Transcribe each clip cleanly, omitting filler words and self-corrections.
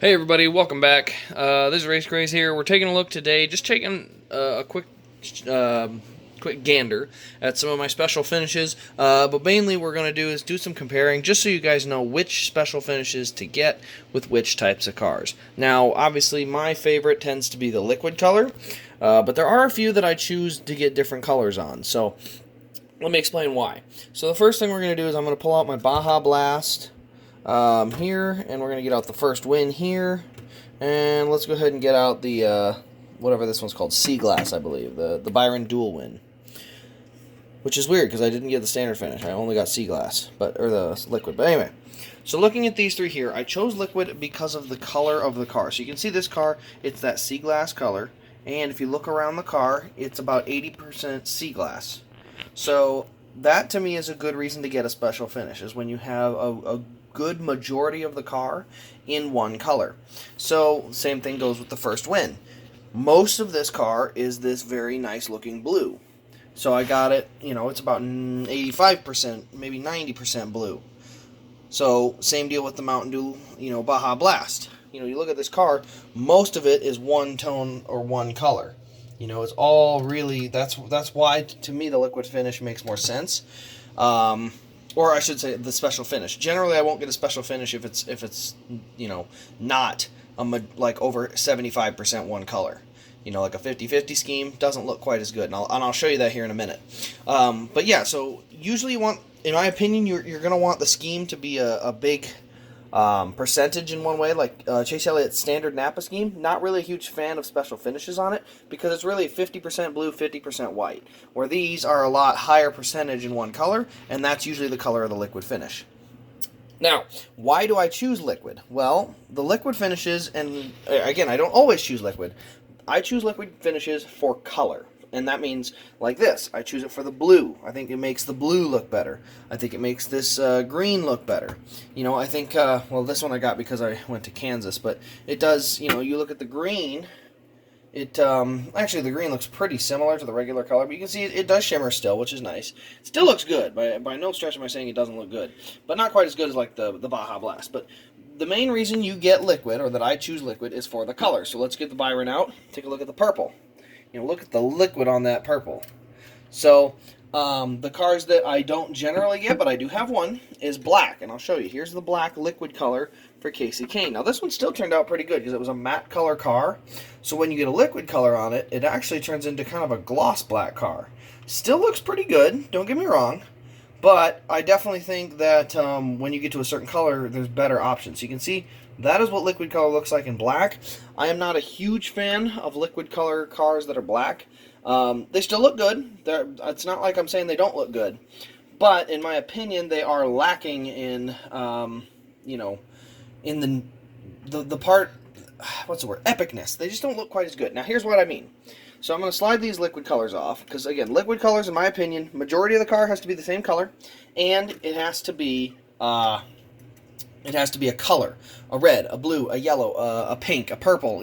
Hey everybody, welcome back. This is Race Grace here. We're taking a look today, just taking a quick gander at some of my special finishes. But mainly what we're going to do is do some comparing, just so you guys know which special finishes to get with which types of cars. Now, obviously, my favorite tends to be the liquid color, but there are a few that I choose to get different colors on. So let me explain why. So the first thing we're going to do is I'm going to pull out my Baja Blast here, and we're going to get out the first win here, and let's go ahead and get out the, whatever this one's called, Sea Glass, I believe, the Byron Dual Win, which is weird, because I didn't get the standard finish, I only got Sea Glass, or the liquid, but anyway, so looking at these three here, I chose liquid because of the color of the car. So you can see this car, it's that Sea Glass color, and if you look around the car, it's about 80% Sea Glass, so that to me is a good reason to get a special finish, is when you have a good majority of the car in one color. So same thing goes with the first win. Most of this car is this very nice looking blue. So I got it, it's about 85%, maybe 90% blue. So same deal with the Mountain Dew, Baja Blast. You look at this car, most of it is one tone or one color. It's all really, that's why to me the liquid finish makes more sense. Or I should say the special finish. Generally, I won't get a special finish if it's not like over 75% one color. Like a 50-50 scheme doesn't look quite as good, and I'll show you that here in a minute. But yeah, so usually you want, in my opinion, you're gonna want the scheme to be a big percentage in one way, like Chase Elliott's standard Napa scheme. Not really a huge fan of special finishes on it because it's really 50% blue, 50% white, where these are a lot higher percentage in one color, and that's usually the color of the liquid finish. Now, why do I choose liquid? Well, the liquid finishes, and again, I don't always choose liquid. I choose liquid finishes for color. And that means, like this, I choose it for the blue. I think it makes the blue look better. I think it makes this green look better. I think, well, this one I got because I went to Kansas, but it does, you look at the green, actually the green looks pretty similar to the regular color, but you can see it does shimmer still, which is nice. It still looks good. By no stretch am I saying it doesn't look good, but not quite as good as like the Baja Blast. But the main reason you get liquid, or that I choose liquid, is for the color. So let's get the Byron out, take a look at the purple. Look at the liquid on that purple. So, the cars that I don't generally get, but I do have one, is black. And I'll show you. Here's the black liquid color for Casey Kane. Now, this one still turned out pretty good because it was a matte color car. So when you get a liquid color on it, it actually turns into kind of a gloss black car. Still looks pretty good, don't get me wrong. But I definitely think that when you get to a certain color, there's better options. You can see that is what liquid color looks like in black. I am not a huge fan of liquid color cars that are black. They still look good. It's not like I'm saying they don't look good. But in my opinion, they are lacking in, in the part, what's the word, epicness. They just don't look quite as good. Now, here's what I mean. So I'm going to slide these liquid colors off, because again, liquid colors, in my opinion, majority of the car has to be the same color, and it has to be a color, a red, a blue, a yellow, a pink, a purple.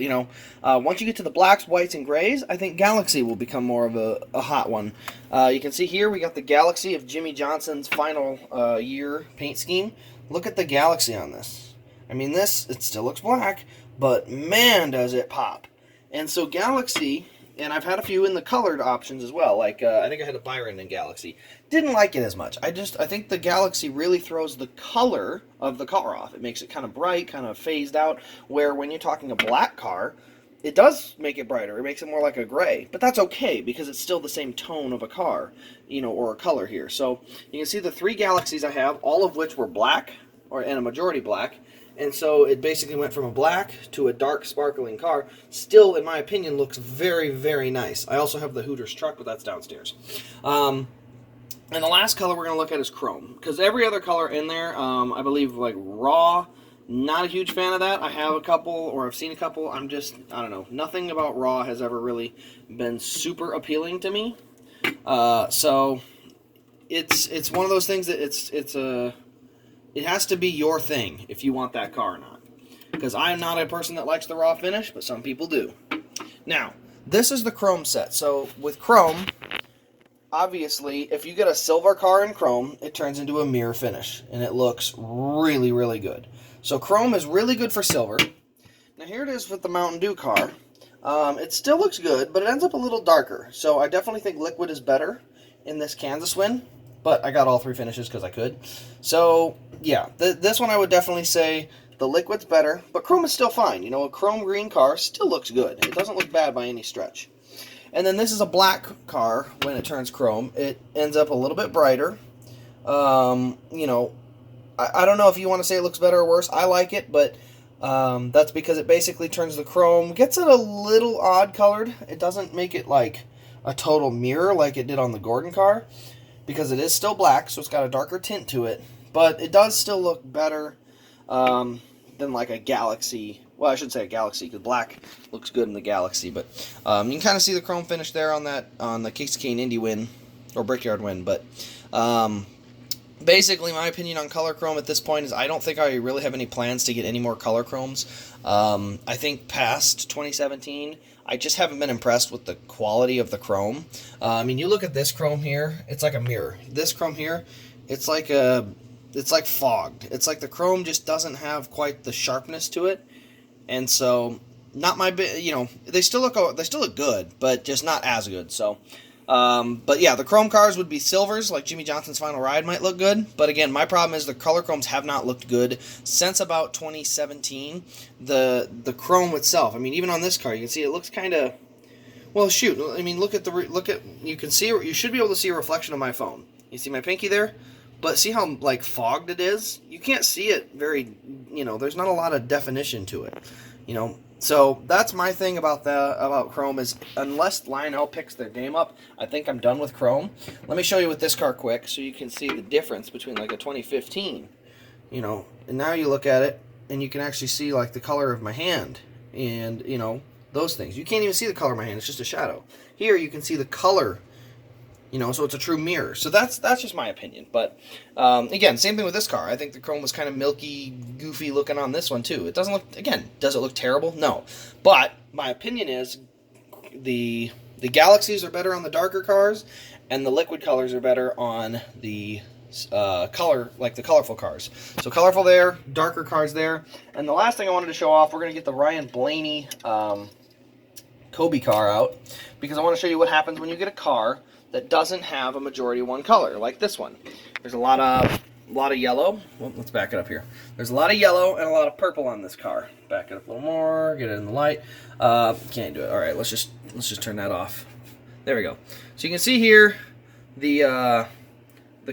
Once you get to the blacks, whites, and grays, I think Galaxy will become more of a hot one. You can see here we got the Galaxy of Jimmy Johnson's final year paint scheme. Look at the Galaxy on this. I mean, it still looks black, but man, does it pop. And so Galaxy, and I've had a few in the colored options as well. Like, I think I had a Byron in Galaxy. Didn't like it as much. I think the Galaxy really throws the color of the car off. It makes it kind of bright, kind of phased out, where when you're talking a black car, it does make it brighter. It makes it more like a gray. But that's okay, because it's still the same tone of a car, or a color here. So you can see the three Galaxies I have, all of which were black, and a majority black. And so it basically went from a black to a dark sparkling car. Still, in my opinion, looks very, very nice. I also have the Hooters truck, but that's downstairs. And the last color we're going to look at is chrome. Because every other color in there, I believe, like raw, not a huge fan of that. I have a couple, or I've seen a couple. I don't know. Nothing about raw has ever really been super appealing to me. So it's one of those things that it has to be your thing if you want that car or not. Because I am not a person that likes the raw finish, but some people do. Now, this is the chrome set. So with chrome, obviously, if you get a silver car in chrome, it turns into a mirror finish. And it looks really, really good. So chrome is really good for silver. Now here it is with the Mountain Dew car. It still looks good, but it ends up a little darker. So I definitely think liquid is better in this Kansas win, but I got all 3 finishes because I could. So yeah, this one I would definitely say the liquid's better, but chrome is still fine. You know, a chrome green car still looks good. It doesn't look bad by any stretch. And then this is a black car when it turns chrome. It ends up a little bit brighter. You know, I don't know if you want to say it looks better or worse. I like it, but that's because it basically turns the chrome, gets it a little odd colored. It doesn't make it like a total mirror like it did on the Gordon car, because it is still black, so it's got a darker tint to it. But it does still look better than like a Galaxy. Well, I should say a Galaxy, because black looks good in the Galaxy. But you can kind of see the chrome finish there on the Casey Kane Indy win, or Brickyard win. But basically, my opinion on color chrome at this point is I don't think I really have any plans to get any more color chromes. I think past 2017, I just haven't been impressed with the quality of the chrome. I mean, you look at this chrome here, it's like a mirror. This chrome here, it's like fogged. It's like the chrome just doesn't have quite the sharpness to it, and so not my you know, they still look good, but just not as good. So. But yeah, the chrome cars would be silvers, like Jimmy Johnson's Final Ride might look good. But again, my problem is the color chromes have not looked good since about 2017. The chrome itself, I mean, even on this car, you can see it looks kind of, well, shoot. I mean, look at you can see, you should be able to see a reflection of my phone. You see my pinky there? But see how, like, fogged it is? You can't see it very, you know, there's not a lot of definition to it, you know. So that's my thing about chrome is unless Lionel picks their game up, I think I'm done with chrome. Let me show you with this car quick so you can see the difference between like a 2015, you know, and now you look at it and you can actually see like the color of my hand and, you know, those things. You can't even see the color of my hand, it's just a shadow. Here you can see the color, you know, so it's a true mirror. So that's just my opinion. But again, same thing with this car. I think the chrome was kind of milky, goofy looking on this one too. It doesn't look, again, does it look terrible? No. But my opinion is the Galaxies are better on the darker cars, and the liquid colors are better on the the colorful cars. So colorful there, darker cars there. And the last thing I wanted to show off, we're going to get the Ryan Blaney Kobe car out, because I want to show you what happens when you get a car that doesn't have a majority one color, like this one. There's a lot of yellow. Well, let's back it up here. There's a lot of yellow and a lot of purple on this car. Back it up a little more, get it in the light. Can't do it. All right, let's just turn that off. There we go. So you can see here the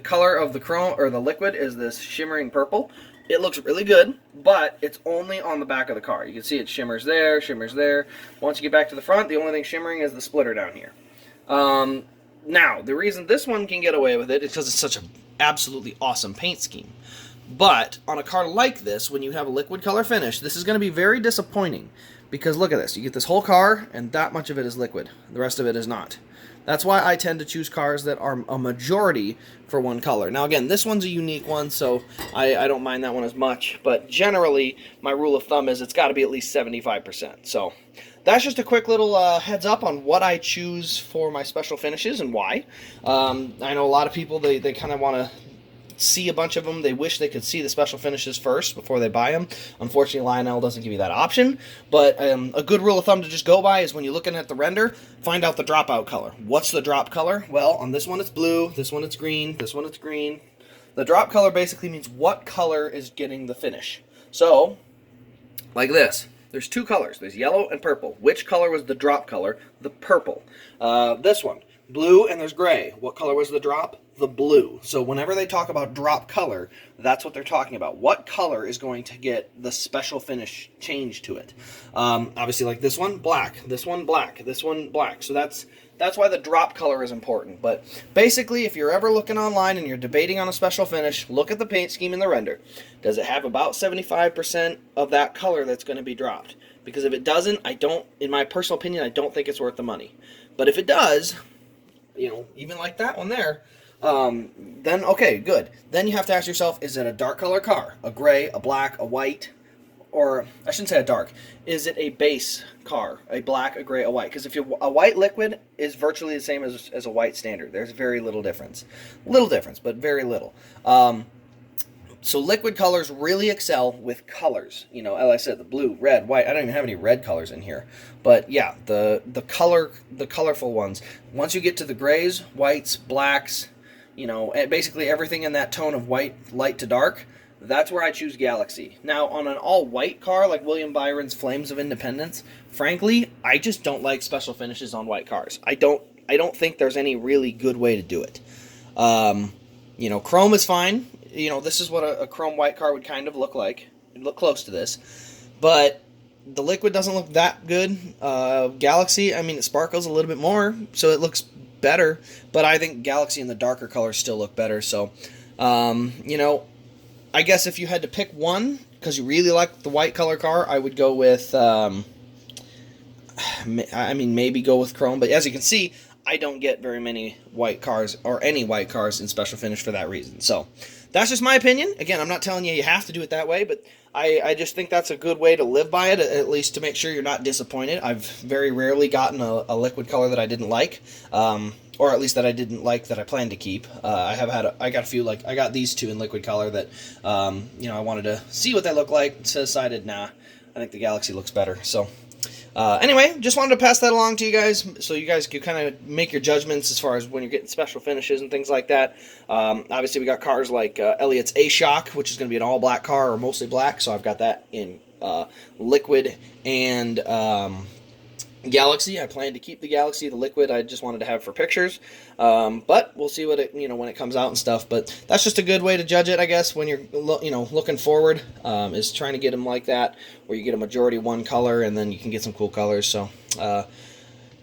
color of the chrome or the liquid is this shimmering purple. It looks really good, but it's only on the back of the car. You can see it shimmers there, shimmers there. Once you get back to the front, the only thing shimmering is the splitter down here. Now, the reason this one can get away with it is because it's such an absolutely awesome paint scheme. But on a car like this, when you have a liquid color finish, this is going to be very disappointing. Because look at this. You get this whole car, and that much of it is liquid. The rest of it is not. That's why I tend to choose cars that are a majority for one color. Now, again, this one's a unique one, so I don't mind that one as much. But generally, my rule of thumb is it's got to be at least 75%. So that's just a quick little heads up on what I choose for my special finishes and why. I know a lot of people, they kind of want to see a bunch of them. They wish they could see the special finishes first before they buy them. Unfortunately, Lionel doesn't give you that option. But a good rule of thumb to just go by is when you're looking at the render, find out the dropout color. What's the drop color? Well, on this one it's blue, this one it's green, this one it's green. The drop color basically means what color is getting the finish. So, like this. There's two colors. There's yellow and purple. Which color was the drop color? The purple. This one, blue, and there's gray. What color was the drop? The blue. So whenever they talk about drop color, that's what they're talking about. What color is going to get the special finish change to it? Obviously, like this one, black. This one, black. This one, black. So that's why the drop color is important. But basically, if you're ever looking online and you're debating on a special finish, look at the paint scheme in the render. Does it have about 75% of that color that's going to be dropped? Because if it doesn't, in my personal opinion, I don't think it's worth the money. But if it does, you know, even like that one there, then okay, good. Then you have to ask yourself, is it a dark color car? A gray, a black, a white? Or, I shouldn't say a dark. Is it a base car? A black, a gray, a white? Because if a white liquid is virtually the same as a white standard. There's very little difference. Little difference, but very little. So liquid colors really excel with colors. You know, as I said, the blue, red, white. I don't even have any red colors in here. But yeah, the colorful ones. Once you get to the grays, whites, blacks, you know, and basically everything in that tone of white, light to dark, that's where I choose Galaxy. Now, on an all-white car like William Byron's Flames of Independence, frankly, I just don't like special finishes on white cars. I don't think there's any really good way to do it. You know, chrome is fine. You know, this is what a chrome white car would kind of look like. It'd look close to this. But the liquid doesn't look that good. Galaxy, I mean, it sparkles a little bit more, so it looks better. But I think Galaxy and the darker colors still look better. So, you know, I guess if you had to pick one, because you really like the white color car, I would go with, I mean, maybe go with chrome. But as you can see, I don't get very many white cars, or any white cars in special finish for that reason. So that's just my opinion. Again, I'm not telling you have to do it that way, but I just think that's a good way to live by it, at least to make sure you're not disappointed. I've very rarely gotten a liquid color that I didn't like, or at least that I didn't like that I planned to keep. I got a few, like I got these two in liquid color that you know, I wanted to see what they look like. So decided, nah, I think the Galaxy looks better. So anyway, just wanted to pass that along to you guys so you guys can kind of make your judgments as far as when you're getting special finishes and things like that. Obviously, we got cars like Elliott's A-Shock, which is going to be an all-black car or mostly black, so I've got that in liquid and Galaxy. I plan to keep the Galaxy. The liquid I just wanted to have for pictures, but we'll see what it, you know, when it comes out and stuff. But that's just a good way to judge it, I guess, when you're, you know, looking forward, is trying to get them like that, where you get a majority one color and then you can get some cool colors. So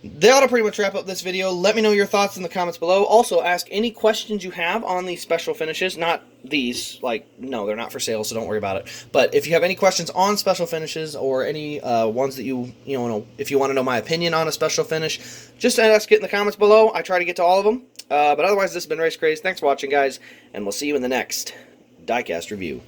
that ought to pretty much wrap up this video. Let me know your thoughts in the comments below. Also, ask any questions you have on these special finishes. Not these, like, no, they're not for sale, so don't worry about it. But if you have any questions on special finishes or any ones that you know, if you want to know my opinion on a special finish, just ask it in the comments below. I try to get to all of them. But otherwise, this has been Race Craze. Thanks for watching, guys, and we'll see you in the next Diecast review.